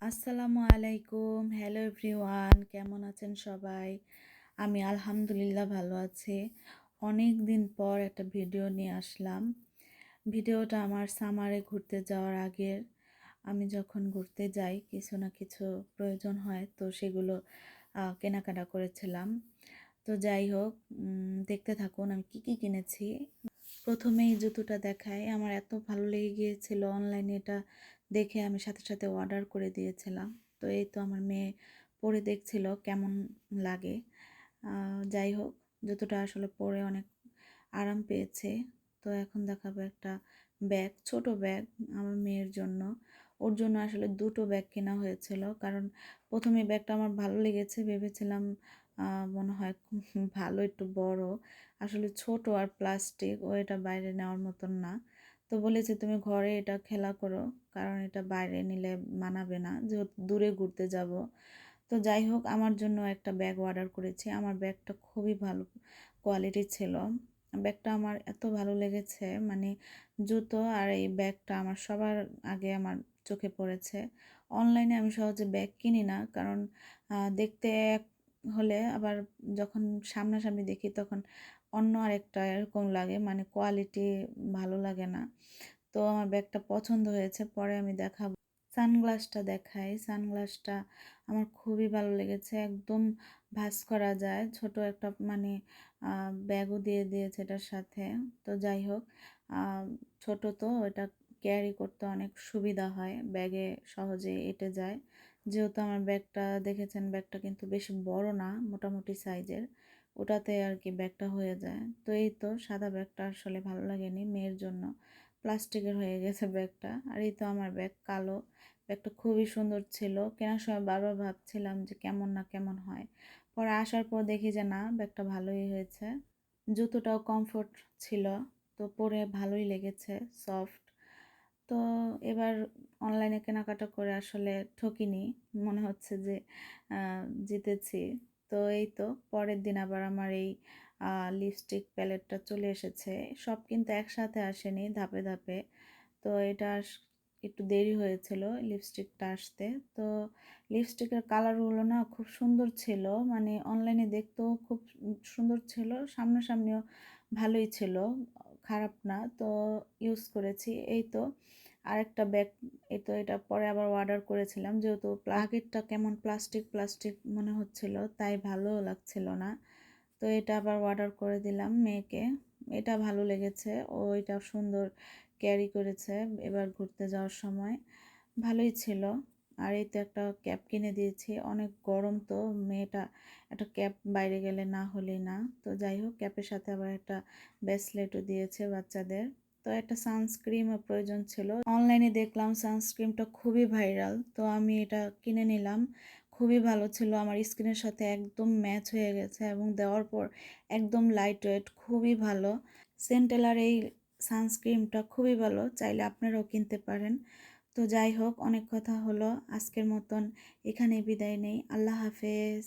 আসসালামু আলাইকুম। Hello everyone, কেমন আছেন সবাই? আমি আলহামদুলিল্লাহ ভালো আছি। অনেক দিন পর একটা ভিডিও নিয়ে আসলাম। ভিডিওটা আমার সামারে ঘুরতে যাওয়ার আগের। আমি যখন ঘুরতে যাই কিছু না কিছু প্রয়োজন হয়, তো সেগুলো কেনাকাটা করেছিলাম। তো যাই হোক, দেখতে থাকুন আমি কি কি কিনেছি। প্রথমেই জুতোটা দেখাই, আমার এত ভালো লেগে গিয়েছিল অনলাইনে, এটা দেখে আমি সাথে সাথে অর্ডার করে দিয়েছিলাম। তো এই তো আমার মেয়ে পরে দেখছিল কেমন লাগে। যাই হোক, জুতোটা আসলে পরে অনেক আরাম পেয়েছে। তো এখন দেখাবো একটা ব্যাগ, ছোট ব্যাগ আমার মেয়ের জন্য। ওর জন্য আসলে দুটো ব্যাগ কেনা হয়েছিল, কারণ প্রথমে ব্যাগটা আমার ভালো লেগেছে, ভেবেছিলাম মনে হয় খুব ভালো, একটু বড়। আসলে ছোট আর প্লাস্টিক, ও এটা বাইরে নেওয়ার মতন না। তো বলেছে তুমি ঘরে এটা খেলা করো, কারণ এটা বাইরে নিলে মানাবে না, যেহেতু দূরে ঘুরতে যাব। তো যাই হোক, আমার জন্য একটা ব্যাগ অর্ডার করেছি। আমার ব্যাগটা খুবই ভালো কোয়ালিটির ছিল। ব্যাগটা আমার এত ভালো লেগেছে, মানে জুতো আর এই ব্যাগটা আমার সবার আগে আমার চোখে পড়েছে। অনলাইনে আমি সহজে ব্যাগ কিনি না, কারণ দেখতে এক হলে আবার যখন সামনাসামনি দেখি তখন অন্য আরেকটা এরকম লাগে, মানে কোয়ালিটি ভালো লাগে না। তো আমার ব্যাগটা পছন্দ হয়েছে, পরে আমি দেখাবো। সানগ্লাসটা দেখাই। সানগ্লাসটা আমার খুবই ভালো লেগেছে, একদম ভাঁজ করা যায়, ছোট একটা মানে ব্যাগও দিয়ে দিয়েছে এটার সাথে। তো যাই হোক, ছোট তো এটা ক্যারি করতে অনেক সুবিধা হয়, ব্যাগে সহজে এঁটে যায়। যেহেতু আমার ব্যাগটা দেখেছেন, ব্যাগটা কিন্তু বেশি বড় না, মোটামুটি সাইজের, ওটাতে আর কি ব্যাগটা হয়ে যায়। তো এই তো সাদা ব্যাগটা আসলে ভালো লাগেনি মেয়ের জন্য, প্লাস্টিকের হয়ে গেছে ব্যাগটা। আর এই তো আমার ব্যাগ কালো। ব্যাগটা খুবই সুন্দর ছিল, কেনার সময় বারবার ভাবছিলাম যে কেমন না কেমন হয়, পরে আসার পর দেখি যে না, ব্যাগটা ভালোই হয়েছে। জুতোটাও কমফোর্ট ছিল, তো পরে ভালোই লেগেছে, সফট। তো এবার অনলাইনে কেনাকাটা করে আসলে ঠকিনি, মনে হচ্ছে যে জিতেছি। তো এই তো পরের দিন আবার আমার এই লিপস্টিক প্যালেটটা চলে এসেছে। সব কিন্তু একসাথে আসেনি, ধাপে ধাপে। তো এটা একটু দেরি হয়েছিল লিপস্টিকটা আসতে। তো লিপস্টিকের কালারগুলো না খুব সুন্দর ছিল, মানে অনলাইনে দেখতেও খুব সুন্দর ছিল, সামনাসামনিও ভালোই ছিল, খারাপ না। তো ইউজ করেছি। এই তো আরেকটা ব্যাগ, এই তো এটা পরে আবার অর্ডার করেছিলাম, যেহেতু আগেরটা কেমন প্লাস্টিক প্লাস্টিক মনে হচ্ছিল, তাই ভালো লাগছিল না। তো এটা আবার অর্ডার করে দিলাম মেয়েকে। এটা ভালো লেগেছে, ও এটা সুন্দর ক্যারি করেছে এবার ঘুরতে যাওয়ার সময়, ভালোই ছিল। আর এই তো একটা ক্যাপ কিনে দিয়েছি, অনেক গরম তো, মেয়েটা একটা ক্যাপ বাইরে গেলে না হলেই না। তো যাই হোক, ক্যাপের সাথে আবার একটা ব্রেসলেটও দিয়েছে বাচ্চাদের। তো একটা সানস্ক্রিমও প্রয়োজন ছিল, অনলাইনে দেখলাম সানস্ক্রিমটা খুবই ভাইরাল, তো আমি এটা কিনে নিলাম। খুবই ভালো ছিল, আমার স্কিনের সাথে একদম ম্যাচ হয়ে গেছে, এবং দেওয়ার পর একদম লাইট ওয়েট, খুবই ভালো। সেন্টেলার এই সানস্ক্রিমটা খুবই ভালো, চাইলে আপনারাও কিনতে পারেন। তো যাই হোক, অনেক কথা হলো, আজকের মতন এখানে বিদায় নেই। আল্লাহ হাফেজ।